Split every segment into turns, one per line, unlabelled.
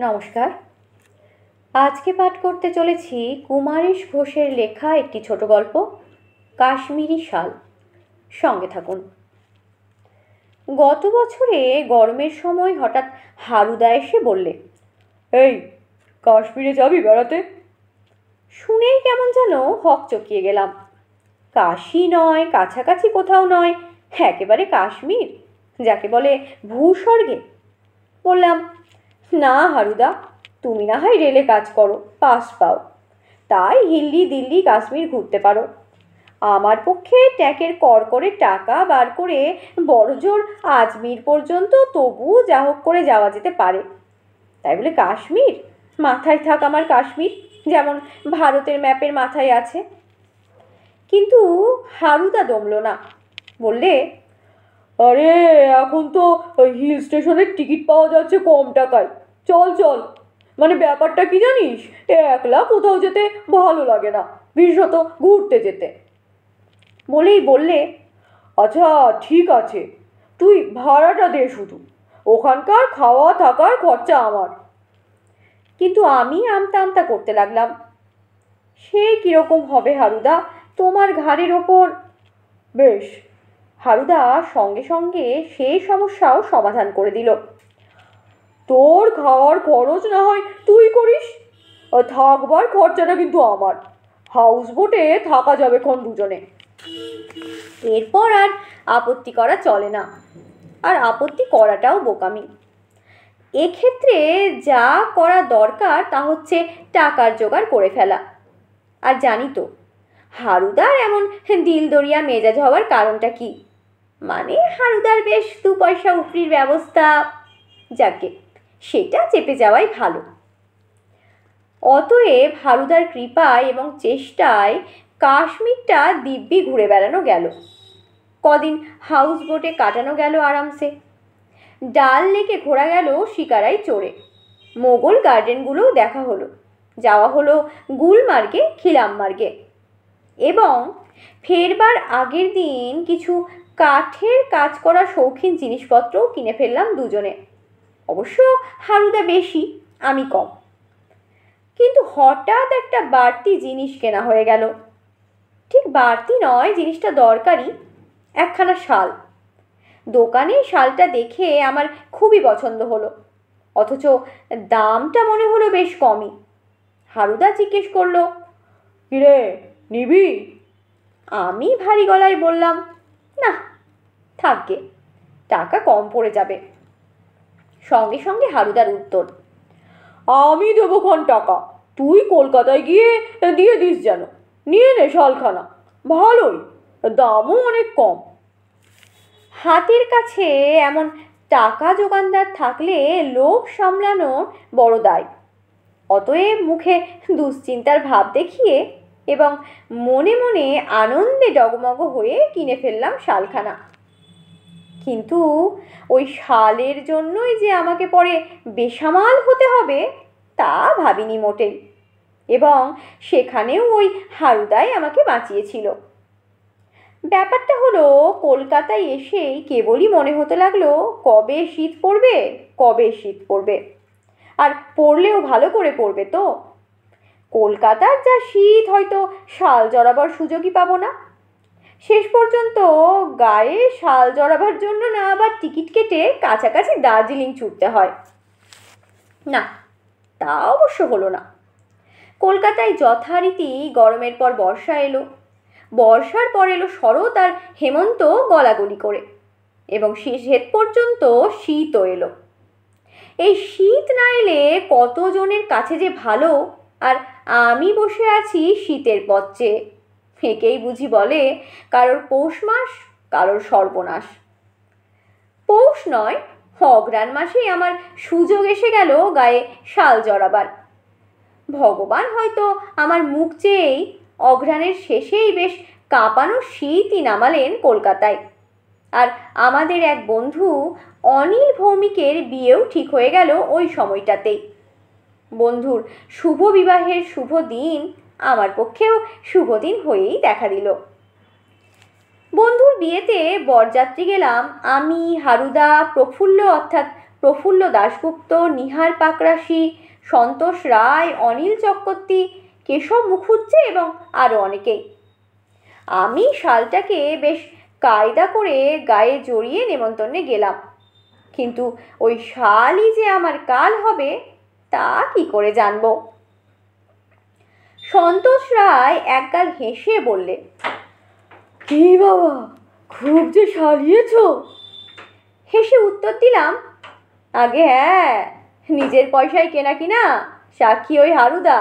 নমস্কার। আজকে পাঠ করতে চলেছি কুমারেশ ঘোষের লেখা একটি ছোট গল্প, কাশ্মীরি শাল। সঙ্গে থাকুন। গত বছরে গরমের সময় হঠাৎ হারুদা এসে বললে,
এই কাশ্মীরে যাবি বেড়াতে?
শুনেই কেমন যেন হকচকিয়ে গেলাম। কাশী নয়, কাছাকাছি কোথাও নয়, একেবারে কাশ্মীর, যাকে বলে ভূস্বর্গে। বললাম, না হারুদা, তুমি না হয় রেলে কাজ করো, পাস পাও, তাই হিল্লি দিল্লি কাশ্মীর ঘুরতে পারো। আমার পক্ষে ট্যাকের কড়কড়ে টাকা বার করে বড়জোর আজমির পর্যন্ত তবু যা হোক করে যাওয়া যেতে পারে। তাই বলে কাশ্মীর, মাথায় থাক আমার কাশ্মীর, যেমন ভারতের ম্যাপের মাথায় আছে। কিন্তু হারুদা দমল না, বললে,
আরে এখন তো হিল স্টেশনের টিকিট পাওয়া যাচ্ছে কম টাকায়, চল চল। মানে ব্যাপারটা কি জানিস, একলা কোথাও যেতে ভালো লাগে না, বিশেষত ঘুরতে যেতে।
বলেই বললে,
আচ্ছা ঠিক আছে, তুই ভাড়াটা দে শুধু, ওখানকার খাওয়া থাকার খরচা আমার।
কিন্তু আমি আমতা আমতা করতে লাগলাম, সে কীরকম হবে হারুদা, তোমার ঘাড়ের ওপর।
বেশ,
হারুদা সঙ্গে সঙ্গে সেই সমস্যাও সমাধান করে দিল।
তোর খাওয়ার খরচ না হয় তুই করিস, থাকবার খরচাটা কিন্তু আমার। হাউস বোটে থাকা যাবে খন দুজনে।
এরপর আর আপত্তি করা চলে না, আর আপত্তি করাটাও বোকামি। এক্ষেত্রে যা করা দরকার তা হচ্ছে টাকার জোগাড় করে ফেলা। আর জানি তো হারুদার এমন দিলদরিয়া মেজাজ হওয়ার কারণটা কি। মানে হারুদার বেশ 2 পয়সা উপরির ব্যবস্থা, যাকে সেটা চেপে যাওয়াই ভালো। অতএব হারুদার কৃপায় এবং চেষ্টায় কাশ্মীরটা দিব্যি ঘুরে বেড়ানো গেল। কদিন হাউস বোটে কাটানো গেল আরামসে। ডাল লেকে ঘোরা গেল শিকারাই চড়ে। মোগল গার্ডেনগুলোও দেখা হলো। যাওয়া হলো গুলমার্গে, খিলামমার্গে। এবং ফেরবার আগের দিন কিছু কাঠের কাজ করা শৌখিন জিনিসপত্রও কিনে ফেললাম দুজনে। অবশ্য হারুদা বেশি, আমি কম। কিন্তু হঠাৎ একটা বাড়তি জিনিস কেনা হয়ে গেল। ঠিক বাড়তি নয়, জিনিসটা দরকারি, একখানা শাল। দোকানে শালটা দেখে আমার খুবই পছন্দ হলো, অথচ দামটা মনে হলো বেশ কমই। হারুদা জিজ্ঞেস করলো,
কিরে নিবি?
আমি ভারী গলায় বললাম, না থাকবে, টাকা কম পড়ে যাবে। সঙ্গে সঙ্গে হারুদার উত্তর,
আমি দেবো খন টাকা, তুই কলকাতায় গিয়ে দিয়ে দিস যেন। নিয়ে নে শালখানা, ভালোই, দামও অনেক কম।
হাতের কাছে এমন টাকা জোগানদার থাকলে লোক সামলানো বড় দায়। অতএব মুখে দুশ্চিন্তার ভাব দেখিয়ে এবং মনে মনে আনন্দে ডগমগ হয়ে কিনে ফেললাম শালখানা। কিন্তু ওই শালের জন্যই যে আমাকে পরে বেসামাল হতে হবে তা ভাবিনি মোটেই। এবং সেখানেও ওই হারুদাই আমাকে বাঁচিয়েছিল। ব্যাপারটা হলো, কলকাতায় এসেই কেবলই মনে হতে লাগলো কবে শীত পড়বে, কবে শীত পড়বে। আর পড়লেও ভালো করে পড়বে তো। কলকাতার যা শীত, হয়তো শাল জড়াবার সুযোগই পাবো না। শেষ পর্যন্ত গায়ে শাল জড়াবার জন্য না আবার টিকিট কেটে কাছাকাছি দার্জিলিং ছুটতে হয়। না, তা অবশ্য হলো না। কলকাতায় যথারীতি গরমের পর বর্ষা এলো, বর্ষার পর এলো শরৎ আর হেমন্ত গলাগলি করে, এবং শেষ পর্যন্ত শীতও এলো। এই শীত না এলে কতজনের কাছে যে ভালো, আর আমি বসে আছি শীতের পথ চেয়ে। একেই বুঝি বলে কারোর পৌষ মাস, কারোর সর্বনাশ। পৌষ নয়, অঘ্রাণ মাসেই আমার সুযোগ এসে গেল গায়ে শাল জড়াবার। ভগবান হয়তো আমার মুখ চেয়েই অঘ্রাণের শেষেই বেশ কাঁপানো শীতই নামালেন কলকাতায়। আর আমাদের এক বন্ধু অনিল ভৌমিকের বিয়েও ঠিক হয়ে গেল ওই সময়টাতেই। বন্ধুর শুভ বিবাহের শুভ দিন আমার পক্ষেও শুভ দিন হয়েই দেখা দিল। বন্ধুর বিয়েতে বরযাত্রী গেলাম আমি, হারুদা, প্রফুল্ল অর্থাৎ প্রফুল্ল দাশগুপ্ত, নিহার পাকরাশি, সন্তোষ রায়, অনিল চক্রবর্তী, কেশব মুখুজ্জে এবং আরও অনেকেই। আমি শালটাকে বেশ কায়দা করে গায়ে জড়িয়ে নেমন্তন্নে গেলাম, কিন্তু ওই শালই যে আমার কাল হবে তা কি করে জানব? সন্তোষ রায় একগাল হেসে বললে,
কি বাবা, খুব যে সাজিয়েছ।
হেসে উত্তর দিলাম, আগে হ্যাঁ, নিজের পয়সায় কেনা কিনা, সাক্ষী ওই হারুদা।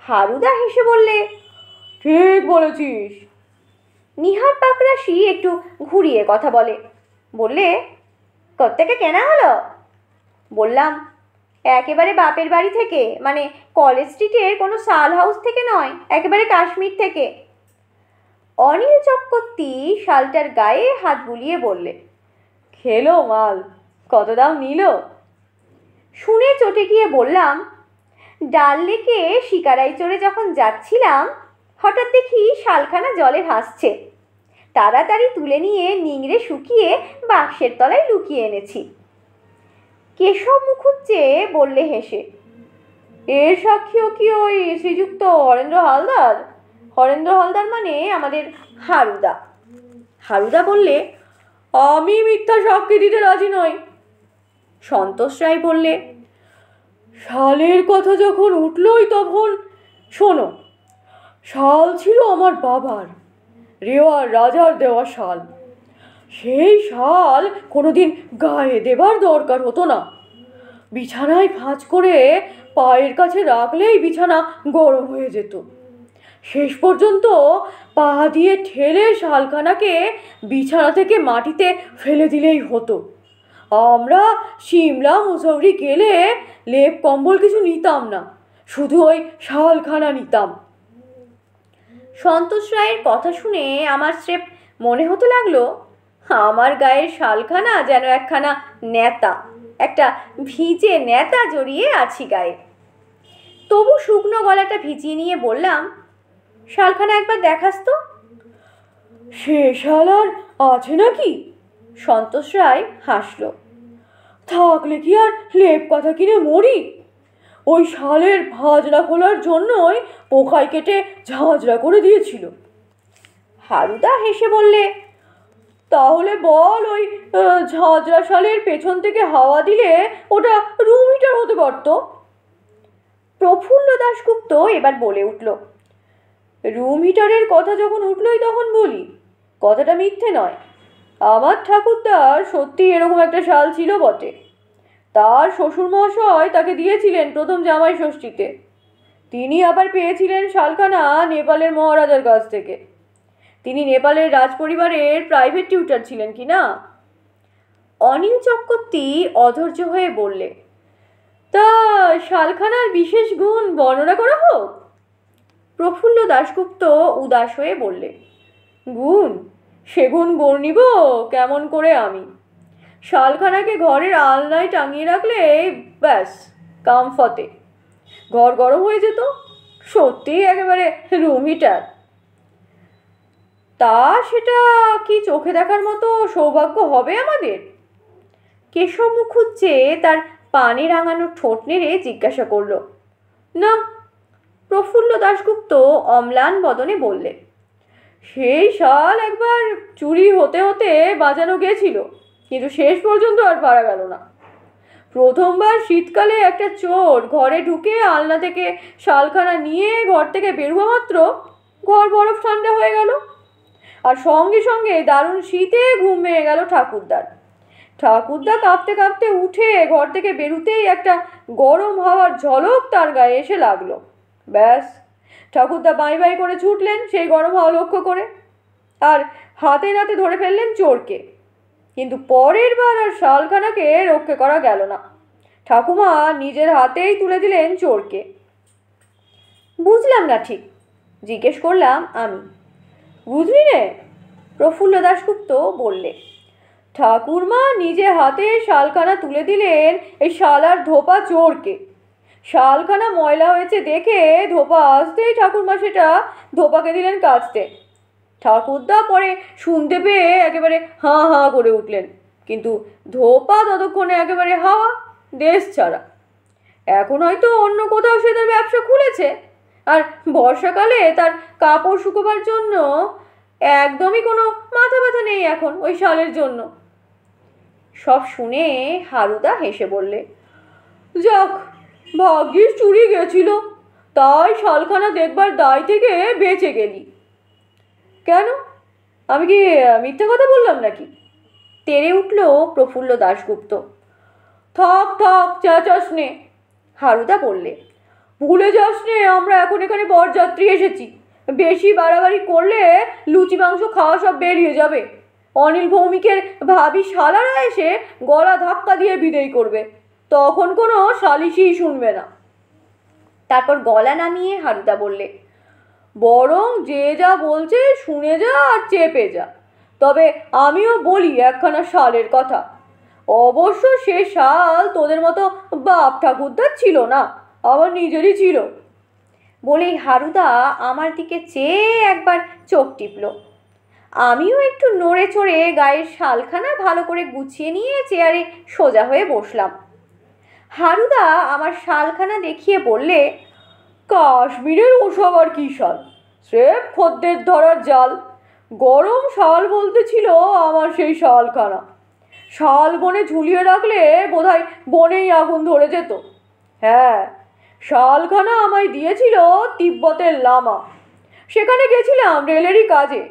হারুদা হেসে বললে,
ঠিক বলেছিস।
নিহার পাকরাশি একটু ঘুরিয়ে কথা বললে, কোত্থেকে কেনা হলো? বললাম, একেবারে বাপের বাড়ি থেকে, মানে কলেজ স্ট্রিটের কোনো শাল হাউস থেকে নয়, একেবারে কাশ্মীর থেকে। অনিল চক্রবর্তী শালটার গায়ে হাত বুলিয়ে বললে,
খেলো মাল, কত দাম নিল?
শুনে চটে গিয়ে বললাম, ডাল লেকে শিকারায় চড়ে যখন যাচ্ছিলাম, হঠাৎ দেখি শালখানা জলে ভাসছে। তাড়াতাড়ি তুলে নিয়ে নিংড়ে শুকিয়ে বাক্সের তলায় লুকিয়ে এনেছি। কেশব মুখুজ্জে বললে হেসে,
এর সাক্ষীও কি ওই শ্রীযুক্ত হরেন্দ্র হালদার?
হরেন্দ্র হালদার মানে আমাদের হারুদা। হারুদা বললে,
আমি মিথ্যা সাক্ষী দিতে রাজি নই।
সন্তোষ রায় বললে,
শালের কথা যখন উঠলই তখন শোনো। শাল ছিল আমার বাবার, রেওয়ার রাজার দেওয়া শাল। সেই শাল কোনোদিন গায়ে দেবার দরকার হতো না। বিছানায় ভাঁজ করে পায়ের কাছে রাখলেই বিছানা গরম হয়ে যেত। শেষ পর্যন্ত পা দিয়ে ঠেলে শালখানাকে বিছানা থেকে মাটিতে ফেলে দিলেই হতো। আমরা সিমলা মুসৌরি গেলে লেপ কম্বল কিছু নিতাম না, শুধু ওই শালখানা নিতাম।
সন্তোষ রায়ের কথা শুনে আমার স্রেফ মনে হতে লাগলো, আমার গায়ের শালখানা যেন একখানা নেতা, একটা ভিজে নেতা জড়িয়ে আছি গায়ে। তবু শুকনো গলাটা ভিজিয়ে নিয়ে বললাম, শালখানা একবার দেখাস তো।
সে শাল আর আছে নাকি?
সন্তোষ রায় হাসল,
থাকলে কি আর লেপ কথা কিনে মরি? ওই শালের ভাজরা খোলার জন্যই পোকায় কেটে ঝাঁঝরা করে দিয়েছিল।
হারুদা হেসে বললে,
তাহলে বল, ওই ঝাঁঝরা শালের পেছন থেকে হাওয়া দিলে ওটা রুম হিটার হতে পারত।
প্রফুল্ল দাশগুপ্ত এবার বলে উঠল,
রুম হিটারের কথা যখন উঠলই তখন বলি, কথাটা মিথ্যে নয়। আমার ঠাকুরদার সত্যি এরকম একটা শাল ছিল বটে। তার শ্বশুরমশাই তাকে দিয়েছিলেন প্রথম জামাই ষষ্ঠীতে। তিনি আবার পেয়েছিলেন শালখানা নেপালের মহারাজার কাছ থেকে। তিনি নেপালের রাজপরিবারের প্রাইভেট টিউটার ছিলেন কি না?
অনিল চক্রবর্তী অধৈর্য হয়ে বললে,
তা শালখানার বিশেষ গুণ বর্ণনা করা হোক।
প্রফুল্ল দাশগুপ্ত উদাস হয়ে বললে,
গুণ? সে গুণ বর্ণিব কেমন করে আমি? শালখানাকে ঘরের আলনায় টাঙিয়ে রাখলে ব্যাস কাম ফতে। ঘর গরম হয়ে যেত, সত্যিই একেবারে রুম হিটার।
তা সেটা কি চোখে দেখার মতো সৌভাগ্য হবে আমাদের? কেশব মুখুজ্জে তার পানে রাঙানো ঠোঁট নেড়ে জিজ্ঞাসা করল।
না।
প্রফুল্ল দাশগুপ্ত অম্লান বদনে বললে,
সেই শাল একবার চুরি হতে হতে বাজানো গেছিল, কিন্তু শেষ পর্যন্ত আর পারা গেল না। প্রথমবার শীতকালে একটা চোর ঘরে ঢুকে আলনা থেকে শালখানা নিয়ে ঘর থেকে বেরোয়া মাত্র ঘর বরফ ঠান্ডা হয়ে গেল, আর সঙ্গে সঙ্গে দারুণ শীতে ঘুম ভেঙে গেল ঠাকুরদার। ঠাকুরদা কাঁপতে কাঁপতে উঠে ঘর থেকে বেরুতেই একটা গরম হাওয়ার ঝলক তার গায়ে এসে লাগলো। ব্যাস, ঠাকুরদা বাই বাই করে ছুটলেন সেই গরম হাওয়া লক্ষ্য করে, আর হাতে নাতে ধরে ফেললেন চোরকে। কিন্তু পরের বার আর শালখানাকে রক্ষে করা গেল না। ঠাকুমা নিজের হাতেই তুলে দিলেন চোরকে।
বুঝলাম না ঠিক, জিজ্ঞেস করলাম আমি।
বুঝলি নে?
প্রফুল্ল দাশগুপ্ত বললে,
ঠাকুরমা নিজে হাতে শালখানা তুলে দিলেন এই শালার ধোপা চোরকে। শালখানা ময়লা হয়েছে দেখে ধোপা আসতেই ঠাকুরমা সেটা ধোপাকে দিলেন কাচতে। ঠাকুরদা পরে শুনতে পেয়ে একেবারে হাঁ হাঁ করে উঠলেন, কিন্তু ধোপা ততক্ষণে একেবারে হাওয়া, দেশ ছাড়া। এখন হয়তো অন্য কোথাও সে তার ব্যবসা খুলেছে, আর বর্ষাকালে তার কাপড় শুকোবার জন্য একদমই কোনো মাথা ব্যথা নেই এখন ওই শালের জন্য।
সব শুনে হারুদা হেসে বললে,
যাক, ভাগ্যিস চুরি গেছিল, তাই শালখানা দেখবার দায় থেকে বেঁচে গেলি। কেন, আমি কি মিথ্যে কথা বললাম নাকি?
তেড়ে উঠল প্রফুল্ল দাশগুপ্ত।
থাক থাক, চেঁচাস নে,
হারুদা বললে,
ভুলে যাস নে আমরা এখন এখানে বরযাত্রী এসেছি। বেশি বাড়াবাড়ি করলে লুচি মাংস খাওয়া সব বেরিয়ে যাবে। অনিল ভৌমিকের ভাবি শালারা এসে গলা ধাক্কা দিয়ে বিদেয় করবে, তখন কোনো সালিশই শুনবে না।
তারপর গলা নামিয়ে হারুদা বললে,
বরং যে যা বলছে শুনে যা আর চেপে যা। তবে আমিও বলি একখানা শালের কথা। অবশ্য সে শাল তোদের মতো বাপ ঠাকুরদার ছিল না, আমার নিজেরই ছিল।
বলেই হারুদা আমার দিকে চেয়ে একবার চোখ টিপল। আমিও একটু নড়ে চড়ে গায়ের শালখানা ভালো করে গুছিয়ে নিয়ে চেয়ারে সোজা হয়ে বসলাম। হারুদা আমার শালখানা দেখিয়ে বললে,
কাশ্মীরের ওসব আর কি শাল, স্রেফ খদ্দের ধরার জাল। গরম শাল বলতে ছিল আমার সেই শালখানা। শাল বনে ঝুলিয়ে রাখলে বোধহয় বনেই আগুন ধরে যেত। হ্যাঁ, শালখানা আমায় দিয়েছিল তিব্বতের লামা। সেখানে গেছিলাম রেলেরই কাজে,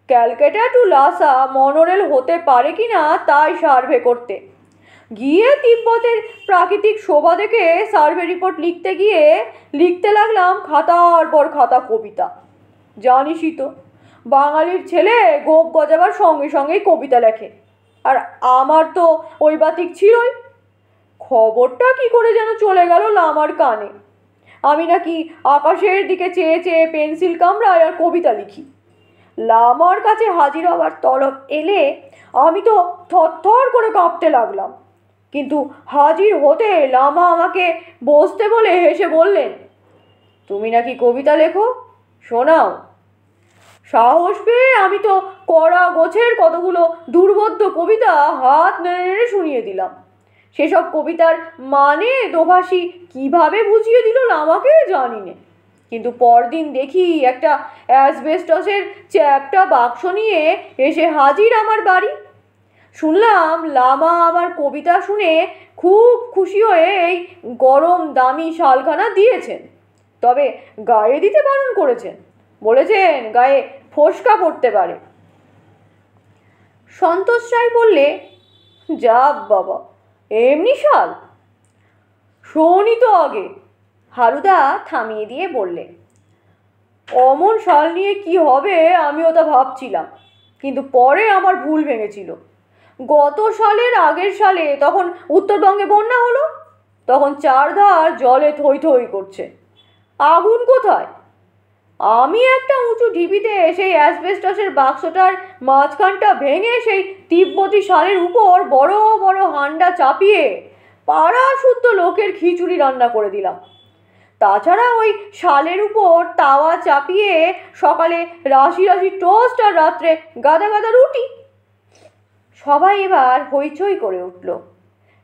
ক্যালকাটা টু লাসা মনোরেল হতে পারে কি না তাই সার্ভে করতে। গিয়ে তিব্বতের প্রাকৃতিক শোভা দেখে সার্ভে রিপোর্ট লিখতে গিয়ে লিখতে লাগলাম খাতার পর খাতা কবিতা। জানিসই তো, বাঙালির ছেলে গোপ গজাবার সঙ্গে সঙ্গেই কবিতা লেখে, আর আমার তো ওই বাতিক ছিলই। খবরটা কি করে যেন চলে গেল লামার কানে, আমি নাকি আকাশের দিকে চেয়ে চেয়ে পেন্সিল কামড়াই আর কবিতা লিখি। লামার কাছে হাজির হবার তলব এলে আমি তো থরথর করে কাঁপতে লাগলাম। কিন্তু হাজির হতে লামা আমাকে বসতে বলে হেসে বললেন, তুমি নাকি কবিতা লেখো, শোনাও। সাহস পেয়ে আমি তো কড়া গোছের কতগুলো দুর্বোধ্য কবিতা হাত নেড়ে নেড়ে শুনিয়ে দিলাম। সেসব কবিতার মানে দোভাষী কিভাবে বুঝিয়ে দিল লামাকে জানি না, কিন্তু পরদিন দেখি একটা অ্যাসবেস্টসের চ্যাপ্টা বাক্স নিয়ে এসে হাজির আমার বাড়ি। শুনলাম লামা আমার কবিতা শুনে খুব খুশি হয়ে এই গরম দামি শালখানা দিয়েছেন, তবে গায়ে দিতে বারণ করেছেন, বলেছেন গায়ে ফোসকা পড়তে পারে।
সন্তোষ রায় বললে,
যা বাবা, এমনি শাল? শোনি তো আগে।
হারুদা থামিয়ে দিয়ে বললে,
অমন শাল নিয়ে কি হবে আমিও তা ভাবছিলাম, কিন্তু পরে আমার ভুল ভেঙেছিল। গত সালের আগের সালে তখন উত্তরবঙ্গে বন্যা হলো, তখন চারধার জলে থই থই করছে, আগুন কোথায়? আমি একটা উঁচু ঢিবিতে সেই অ্যাসবেস্টসের বাক্সটার মাঝখানটা ভেঙে সেই তিব্বতী শালের উপর বড় বড় হান্ডা চাপিয়ে পাড়া শুদ্ধ লোকের খিচুড়ি রান্না করে দিলাম। তাছাড়া ওই শালের উপর তাওয়া চাপিয়ে সকালে রাশি রাশি টোস্ট আর রাত্রে গাদা গাদা রুটি।
সবাই এবার হইচই করে উঠল।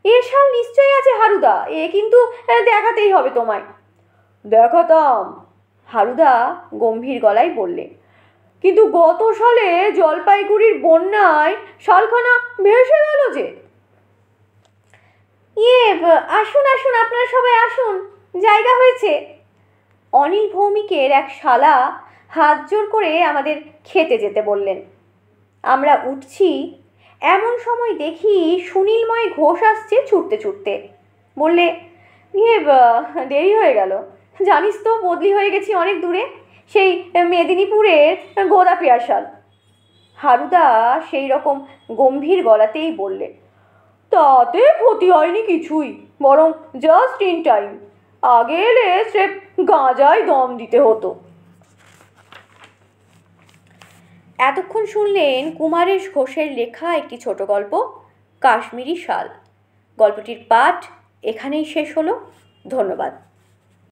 এ শাল নিশ্চয়ই আছে হারুদা, এ কিন্তু দেখাতেই হবে তোমায়।
দেখাতাম,
হারুদা গম্ভীর গলায় বললে,
কিন্তু গত সালে জলপাইগুড়ির বন্যায় শালখানা ভেসে গেল যে।
আসুন আসুন, আপনারা সবাই আসুন, জায়গা হয়েছে। অনিল ভৌমিকের এক শালা হাত জোর করে আমাদের খেতে যেতে বললেন। আমরা উঠছি, এমন সময় দেখি সুনীলময় ঘোষ আসছে ছুটতে ছুটতে। বললে, দেরি হয়ে গেল, জানিস তো বদলি হয়ে গেছি অনেক দূরে, সেই মেদিনীপুরের গোদাপিয়ার শাল। হারুদা সেই রকম গম্ভীর গলাতেই বললে,
তাতে ক্ষতি হয়নি কিছুই, বরং জাস্ট ইন টাইম। আগে এলে স্রেফ গাঁজায় দম দিতে হতো।
এতক্ষণ শুনলেন কুমারেশ ঘোষের লেখা একটি ছোট গল্প, কাশ্মীরি শাল। গল্পটির পাঠ এখানেই শেষ হলো। ধন্যবাদ।